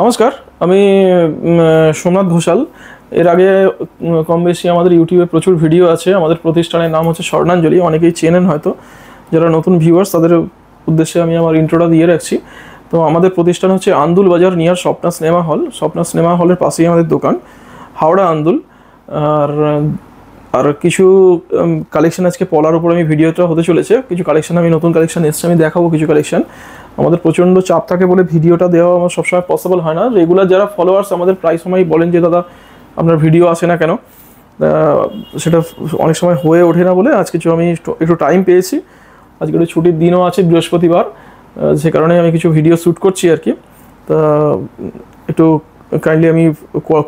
নমস্কার, আমি সোমনাথ ঘোষাল। এর আগে কম বেশি আমাদের ইউটিউবে প্রচুর ভিডিও আছে। আমাদের প্রতিষ্ঠানের নাম হচ্ছে স্বর্ণাঞ্জলি, অনেকেই চেনেন হয়তো। যারা নতুন ভিউয়ার্স তাদের উদ্দেশ্যে আমি আমার ইন্ট্রোটা দিয়ে রাখছি। তো আমাদের প্রতিষ্ঠান হচ্ছে আন্দুল বাজার near Swapna cinema hall. Swapna cinema হলের পাশেই আমাদের দোকান, হাওড়া আন্দুল। আর আর কিছু কালেকশন আজকে পলার উপর আমি ভিডিওটা হতে চলেছে। কিছু কালেকশন আমি নতুন কালেকশন এসছে, আমি দেখাবো কিছু কালেকশন। আমাদের প্রচণ্ড চাপ থাকে বলে ভিডিওটা দেওয়া আমার সবসময় পসিবল হয় না। রেগুলার যারা ফলোয়ার্স আমাদের প্রায় সময় বলেন যে দাদা আপনার ভিডিও আসে না কেন, সেটা অনেক সময় হয়ে ওঠে না বলে আজ কিছু আমি একটু টাইম পেয়েছি। আজকে একটু ছুটির দিনও আছে, বৃহস্পতিবার, সে কারণে আমি কিছু ভিডিও শ্যুট করছি আর কি। তা একটু কাইন্ডলি আমি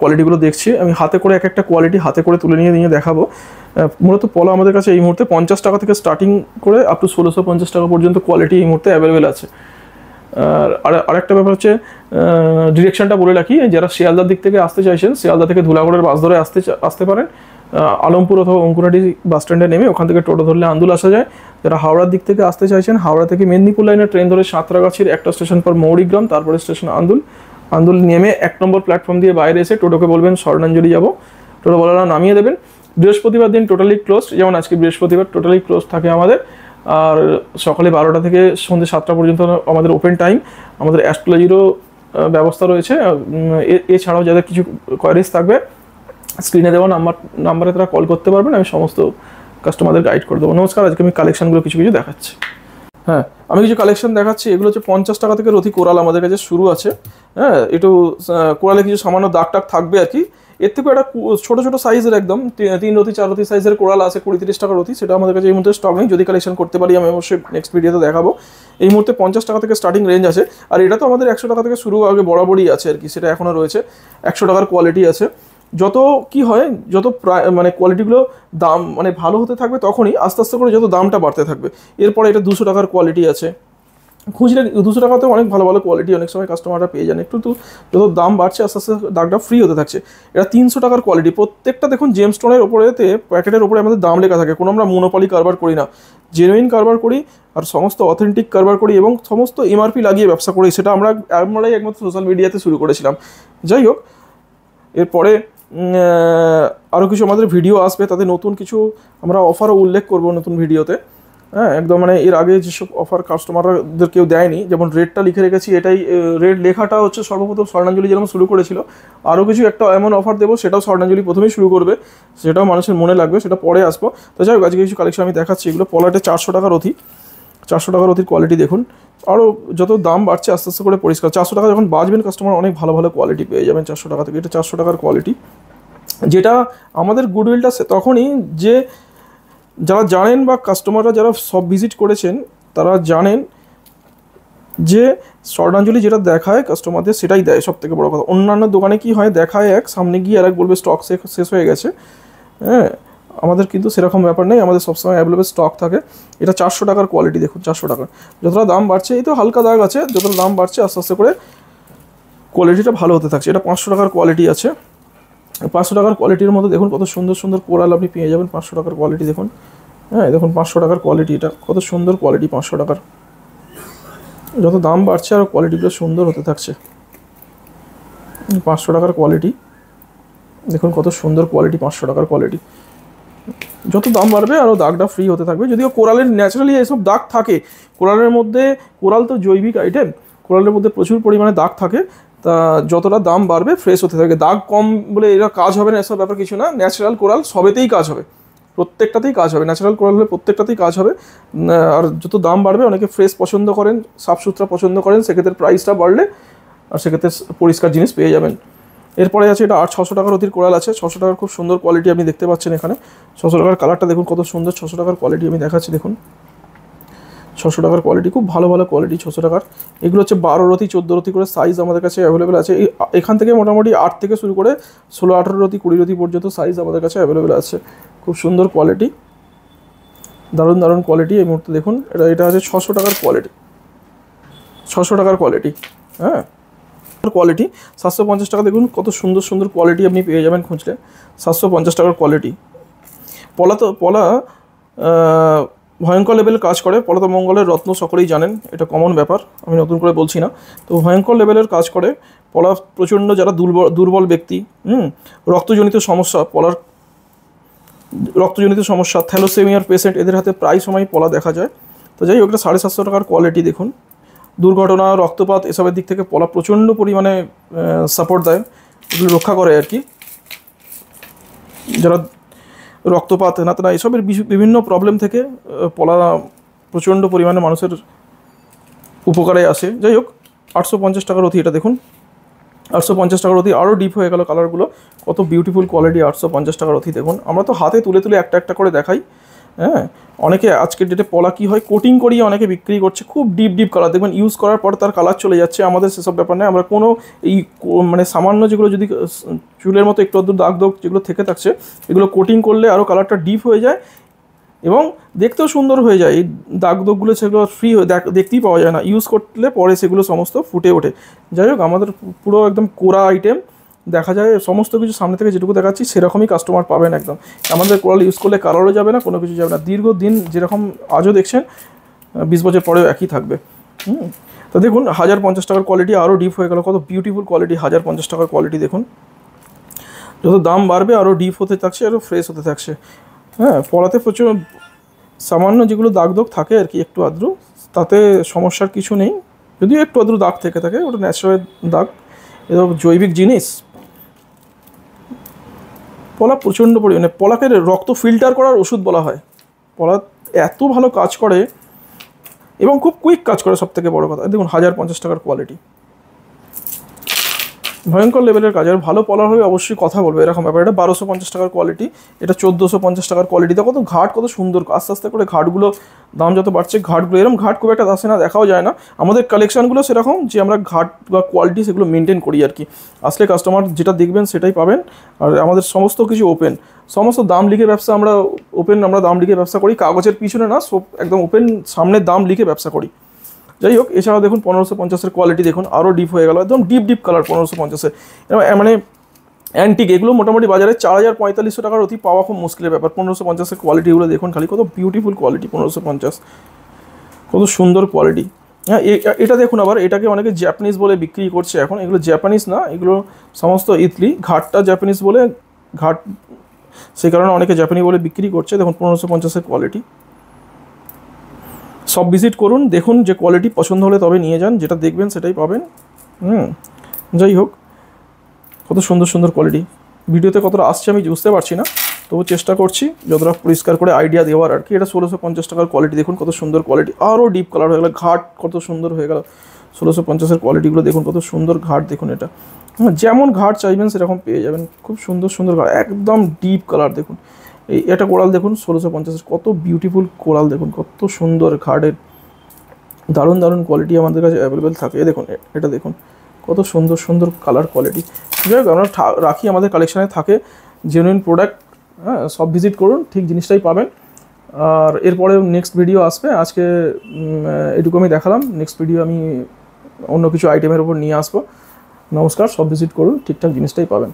কোয়ালিটিগুলো দেখছি, আমি হাতে করে এক একটা কোয়ালিটি হাতে করে তুলে নিয়ে দেখাবো। মূলত পলো আমাদের কাছে এই মুহূর্তে 50 টাকা থেকে স্টার্টিং করে আপ টু 1650 টাকা পর্যন্ত কোয়ালিটি এই মুহূর্তে অ্যাভেলেবেল আছে। আর আরেকটা ব্যাপার হচ্ছে, ডিরেকশনটা বলে রাখি, যারা শিয়ালদার দিক থেকে আসতে চাইছেন, শিয়ালদা থেকে ধুলাগড়ের বাস ধরে আসতে পারেন। আলমপুর অথবা অঙ্কুরাটি বাস স্ট্যান্ডে নেমে ওখান থেকে টোটো ধরলে আন্দুল আসা যায়। যারা হাওড়ার দিক থেকে আসতে চাইছেন, হাওড়া থেকে মেদিনীপুর লাইনের ট্রেন ধরে সাঁতরাগাছির একটা স্টেশন পর মৌরিগ্রাম, তারপরে স্টেশন আন্দুল নেমে 1 নম্বর প্ল্যাটফর্ম দিয়ে বাইরে এসে টোটোকে বলবেন স্বর্ণাঞ্জলি যাবো, টোটো বলারা নামিয়ে দেবেন। বৃহস্পতিবার দিন টোটালি ক্লোজ, যেমন আজকে বৃহস্পতিবার টোটালি ক্লোজ থাকে আমাদের। আর সকালে 12টা থেকে সন্ধ্যে 7টা পর্যন্ত আমাদের ওপেন টাইম। আমাদের অ্যাস্ট্রোলজিরও ব্যবস্থা রয়েছে। এছাড়াও যাদের কিছু কোয়ারিজ থাকবে, স্ক্রিনে দেওয়া নাম্বারে তারা কল করতে পারবেন, আমি সমস্ত কাস্টমারদের গাইড করে দেবো। নমস্কার, আজকে আমি কালেকশানগুলো কিছু দেখাচ্ছি। হ্যাঁ, আমি কিছু কালেকশন দেখাচ্ছি। এগুলো হচ্ছে 50 টাকা থেকে রথি কোরাল আমাদের কাছে শুরু আছে। হ্যাঁ, একটু কোরালে কিছু সামান্য দাগ টাগ থাকবে আর কি। এর থেকে একটা ছোটো ছোটো সাইজের একদম 3 রতি 4 রতি সাইজের কোরাল আছে 20-30 টাকা রতি, সেটা আমাদের কাছে এই মুহূর্তে স্টক নেই। যদি কালেকশন করতে পারি আমি অবশ্যই নেক্সট ভিডিওতে দেখাবো। এই মুহূর্তে 50 টাকা থেকে স্টার্টিং রেঞ্জ আছে। আর এটা তো আমাদের 100 টাকা থেকে শুরু আগে বরাবরই আছে আর কি, সেটা এখনও রয়েছে। 100 টাকার কোয়ালিটি আছে। যত কি হয়, যত মানে কোয়ালিটিগুলো দাম মানে ভালো হতে থাকবে, তখনই আস্তে আস্তে করে যত দামটা বাড়তে থাকবে। এরপরে এটা 200 টাকার কোয়ালিটি আছে। খুঁজলে 200 টাকাতেও অনেক ভালো ভালো কোয়ালিটি অনেক সময় কাস্টমাররা পেয়ে যান। একটু যত দাম বাড়ছে আস্তে আস্তে দাগটা ফ্রি হতে থাকছে। এটা 300 টাকার কোয়ালিটি। প্রত্যেকটা দেখুন জেমস্টোনের ওপরেতে প্যাকেটের ওপরে আমাদের দাম লেখা থাকে। কোনো আমরা মনোপলি কারবার করি না, জেনুইন কারবার করি আর সমস্ত অথেন্টিক কারবার করি এবং সমস্ত এমআরপি লাগিয়ে ব্যবসা করি। সেটা আমরাই একমাত্র সোশ্যাল মিডিয়াতে শুরু করেছিলাম। যাই হোক, এরপরে আরও কিছু আমাদের ভিডিও আসবে, তাতে নতুন কিছু আমরা অফারও উল্লেখ করব নতুন ভিডিওতে। হ্যাঁ, একদম মানে এর আগে যেসব অফার কাস্টমারদের কেউ দেয়নি, যেমন রেটটা লিখে রেখেছি, এটাই রেট লেখাটা হচ্ছে সর্বপ্রথম স্বর্ণাঞ্জলি যেরকম শুরু করেছিল। আরও কিছু একটা এমন অফার দেবো, সেটাও স্বর্ণাঞ্জলি প্রথমেই শুরু করবে, সেটাও মানুষের মনে লাগবে, সেটা পরে আসবো। তো যাই হোক, আজকে কিছু কালেকশন আমি দেখাচ্ছি। এগুলো পলাটে 400 টাকা রথি। 400 টাকা রথির কোয়ালিটি দেখুন। আরও যত দাম বাড়ছে আস্তে আস্তে করে পরিষ্কার। 400 টাকা যখন বাঁচবেন, কাস্টমার অনেক ভালো ভালো কোয়ালিটি পেয়ে যাবেন 400 টাকা থেকে। এটা 400 টাকার কোয়ালিটি, যেটা আমাদের গুডউইলটা তখনই, যে যারা জানেন বা কাস্টমাররা যারা সব ভিজিট করেছেন তারা জানেন যে স্বর্ণাঞ্জলি যেটা দেখায় কাস্টমারদের সেটাই দেয়। সব থেকে বড়ো কথা, অন্যান্য দোকানে কি হয়, দেখায় এক, সামনে গিয়ে আর এক বলবে স্টক শেষ হয়ে গেছে। হ্যাঁ, আমাদের কিন্তু সেরকম ব্যাপার নেই, আমাদের সবসময় অ্যাভেলেবেল স্টক থাকে। এটা 400 টাকার কোয়ালিটি দেখুন। 400 টাকার যতটা দাম বাড়ছে, এই তো হালকা দাগ আছে, যতটা দাম বাড়ছে আস্তে আস্তে করে কোয়ালিটিটা ভালো হতে থাকছে। এটা 500 টাকার কোয়ালিটি আছে। 500 টাকার কোয়ালিটির মধ্যে দেখুন কত সুন্দর সুন্দর কোরাল আপনি পেয়ে যাবেন। 500 টাকার কোয়ালিটি দেখুন। হ্যাঁ, দেখুন 500 টাকার কোয়ালিটি, এটা কত সুন্দর কোয়ালিটি 500 টাকার। যত দাম বাড়ছে আর কোয়ালিটিগুলো সুন্দর হতে থাকছে। 500 টাকার কোয়ালিটি দেখুন, কত সুন্দর কোয়ালিটি 500 টাকার কোয়ালিটি। যত দাম বাড়বে আরও দাগটা ফ্রি হতে থাকবে। যদিও কোরালের ন্যাচারালি এসব দাগ থাকে, কোরালের মধ্যে, কোরাল তো জৈবিক আইটেম, কোরালের মধ্যে প্রচুর পরিমাণে দাগ থাকে। তা যতটা দাম বাড়বে ফ্রেশ হতে থাকে। দাগ কম বলে এরা কাজ হবে না, এসব ব্যাপার কিছু না। ন্যাচারাল কোরাল সবেতেই কাজ হবে, প্রত্যেকটাতেই কাজ হবে। ন্যাচারাল কোরাল হলে প্রত্যেকটাতেই কাজ হবে। আর যত দাম বাড়বে, অনেকে ফ্রেশ পছন্দ করেন, সাফ সুতরা পছন্দ করেন, সেক্ষেত্রে প্রাইসটা বাড়লে আর সেক্ষেত্রে পরিষ্কার জিনিস পেয়ে যাবেন। এরপরে আছে এটা 600 টাকার অতির কোরাল আছে। 600 টাকার খুব সুন্দর কোয়ালিটি আপনি দেখতে পাচ্ছেন এখানে। 600 টাকার কালারটা দেখুন কত সুন্দর। 600 টাকার কোয়ালিটি আমি দেখাচ্ছি দেখুন। 600 টাকার কোয়ালিটি, খুব ভালো ভালো কোয়ালিটি 600 টাকার। এগুলো হচ্ছে 12 রতি 14 রতি করে সাইজ আমাদের কাছে অ্যাভেলেবেল আছে। এখান থেকে মোটামুটি 8 থেকে শুরু করে 16-18 রতি 20 রতি পর্যন্ত সাইজ আমাদের কাছে অ্যাভেলেবেল আছে। খুব সুন্দর কোয়ালিটি, দারুণ দারুণ কোয়ালিটি। এই মুহূর্তে দেখুন, এটা আছে 600 টাকার কোয়ালিটি। 600 টাকার কোয়ালিটি, হ্যাঁ কোয়ালিটি। 750 টাকা দেখুন কত সুন্দর সুন্দর কোয়ালিটি আপনি পেয়ে যাবেন খুঁজলে। 750 টাকার কোয়ালিটি। পলা ভয়ঙ্কর লেভেলের কাজ করে। পলাতমঙ্গলের রত্ন সকলেই জানেন, এটা কমন ব্যাপার, আমি নতুন করে বলছি না। তো ভয়ঙ্কর লেভেলের কাজ করে পলা। প্রচণ্ড যারা দুর্বল ব্যক্তি, রক্তজনিত সমস্যা, পলার রক্তজনিত সমস্যা, থ্যালোসেমিয়ার পেশেন্ট, এদের হাতে প্রায় সময় পলা দেখা যায়। তো যাই হোক, এটা 750 টাকার কোয়ালিটি দেখুন। দুর্ঘটনা, রক্তপাত এসবের দিক থেকে পলা প্রচণ্ড পরিমাণে সাপোর্ট দেয়, এগুলো রক্ষা করে আর কি। যারা রক্তপাত, হেনাতেনা এসবের বিভিন্ন প্রবলেম থেকে পলা প্রচণ্ড পরিমাণে মানুষের উপকারে আসে। যাই হোক, 850 টাকার অতি এটা দেখুন, 850 টাকার অতি। আরও ডিপ হয়ে গেল কালারগুলো, কত বিউটিফুল কোয়ালিটি। 850 টাকার অতি দেখুন। আমরা তো হাতে তুলে তুলে একটা একটা করে দেখাই। হ্যাঁ, অনেকে আজকের ডেটে পলা কী হয়, কোটিং করিয়ে অনেকে বিক্রি করছে, খুব ডিপ কালার দেখবেন, ইউজ করার পর তার কালার চলে যাচ্ছে। আমাদের সেসব ব্যাপার নেই, আমরা কোনো এই মানে সামান্য যেগুলো যদি চুলের মতো একটু আধটু দাগ যেগুলো থেকে থাকছে, এগুলো কোটিং করলে আরও কালারটা ডিপ হয়ে যায় এবং দেখতেও সুন্দর হয়ে যায়। এই দাগগুলো সেগুলো ফ্রি হয়ে দেখতেই পাওয়া যায় না, ইউজ করলে পরে সেগুলো সমস্ত ফুটে ওঠে। যাই হোক, আমাদের পুরো একদম কোরা আইটেম দেখা যায়, সমস্ত কিছু সামনে থেকে যেটুকু দেখাচ্ছি সেরকমই কাস্টমার পাবেন একদম। আমাদের কোরাল ইউজ করলে কালারও যাবে না, কোনো কিছু যাবে না, দীর্ঘদিন যেরকম আজও দেখছেন 20 বছর পরেও একই থাকবে। তো দেখুন 1050 টাকার কোয়ালিটি, আরও ডিপ হয়ে গেল, কত বিউটিফুল কোয়ালিটি। 1050 টাকার কোয়ালিটি দেখুন, যত দাম বাড়বে আরও ডিপ হতে থাকছে, আরও ফ্রেশ হতে থাকছে। হ্যাঁ, পলাতে প্রচুর সামান্য যেগুলো দাগ থাকে আর কি, একটু আদ্রু, তাতে সমস্যার কিছু নেই। যদিও একটু আদ্রু দাগ থেকে থাকে, ওটা ন্যাচারাল দাগ, এটা জৈবিক জিনিস। পলা প্রচণ্ড পরিমাণে, পলাকে রক্ত ফিল্টার করার ওষুধ বলা হয়। পলা এত ভালো কাজ করে এবং খুব কুইক কাজ করে, সবথেকে বড় কথা। দেখুন 1050 টাকার কোয়ালিটি, ভয়ঙ্কর লেভেলের কাজ। আর ভালো পলার হলে অবশ্যই কথা বলবে, এরকম ব্যাপার। এটা 1250 টাকার কোয়ালিটি, এটা 1450 টাকার কোয়ালিটি। দেখো তো ঘাট কত সুন্দর, আস্তে আস্তে করে ঘাটগুলো দাম যত বাড়ছে, ঘাটগুলো এরকম ঘাট খুব একটা আসে না, দেখাও যায় না। আমাদের কালেকশানগুলো সেরকম যে আমরা ঘাট বা কোয়ালিটি সেগুলো মেনটেন করি আর কি। আসলে কাস্টমার যেটা দেখবেন সেটাই পাবেন। আর আমাদের সমস্ত কিছু ওপেন, সমস্ত দাম লিখে ব্যবসা, আমরা ওপেন, আমরা দাম লিখে ব্যবসা করি, কাগজের পিছনে না, সব একদম ওপেন, সামনে দাম লিখে ব্যবসা করি। যাই হোক, এছাড়াও দেখুন 1550-এর কোয়ালিটি দেখুন, আরও ডিপ হয়ে গেল, একদম ডিপ কালার 1550-এর। মানে অ্যান্টিক, এগুলো মোটামুটি বাজারে 4000-4500 টাকার অতি পাওয়া খুব মুশকিলের ব্যাপার। 1550-এর কোয়ালিটিগুলো দেখুন খালি, কত বিউটিফুল কোয়ালিটি। 1550 কত সুন্দর কোয়ালিটি। হ্যাঁ, এটা দেখুন আবার, এটাকে অনেকে জাপানিজ বলে বিক্রি করছে এখন। এগুলো জাপানিজ না, এগুলো সমস্ত ইতালি। ঘাটটা জাপানিজ বলে, ঘাট সেই কারণে অনেকে জাপানি বলে বিক্রি করছে। দেখুন 1550-এর কোয়ালিটি। সব ভিজিট করুন, দেখুন, যে কোয়ালিটি পছন্দ হলে তবে নিয়ে যান, যেটা দেখবেন সেটাই পাবেন। যাই হোক, কত সুন্দর সুন্দর কোয়ালিটি। ভিডিওতে কতটা আসছে আমি বুঝতে পারছি না, তবু চেষ্টা করছি যতটা পরিষ্কার করে আইডিয়া দেওয়ার আর কি। এটা 1650 টাকার কোয়ালিটি দেখুন, কত সুন্দর কোয়ালিটি, আরও ডিপ কালার হয়ে গেল, ঘাট কত সুন্দর হয়ে গেল। 1650-এর কোয়ালিটিগুলো দেখুন, কত সুন্দর ঘাট দেখুন। এটা যেমন ঘাট চাইবেন সেরকম পেয়ে যাবেন, খুব সুন্দর সুন্দর ঘাট, একদম ডিপ কালার দেখুন। এটা কোরাল দেখুন 1650-এর, কত বিউটিফুল কোরাল দেখুন, কত সুন্দর ঘাটের, দারুণ কোয়ালিটি আমাদের কাছে অ্যাভেলেবেল থাকে। দেখুন এটা দেখুন, কত সুন্দর সুন্দর কালার কোয়ালিটি। যাই হোক, আমরা রাখি, আমাদের কালেকশানে থাকে জেনুইন প্রোডাক্ট। হ্যাঁ, সব ভিজিট করুন, ঠিক জিনিসটাই পাবেন। আর এরপরে নেক্সট ভিডিও আসবে, আজকে এটুকু আমি দেখালাম। নেক্সট ভিডিও আমি অন্য কিছু আইটেমের উপর নিয়ে আসবো। নমস্কার, সব ভিজিট করুন, ঠিকঠাক জিনিসটাই পাবেন।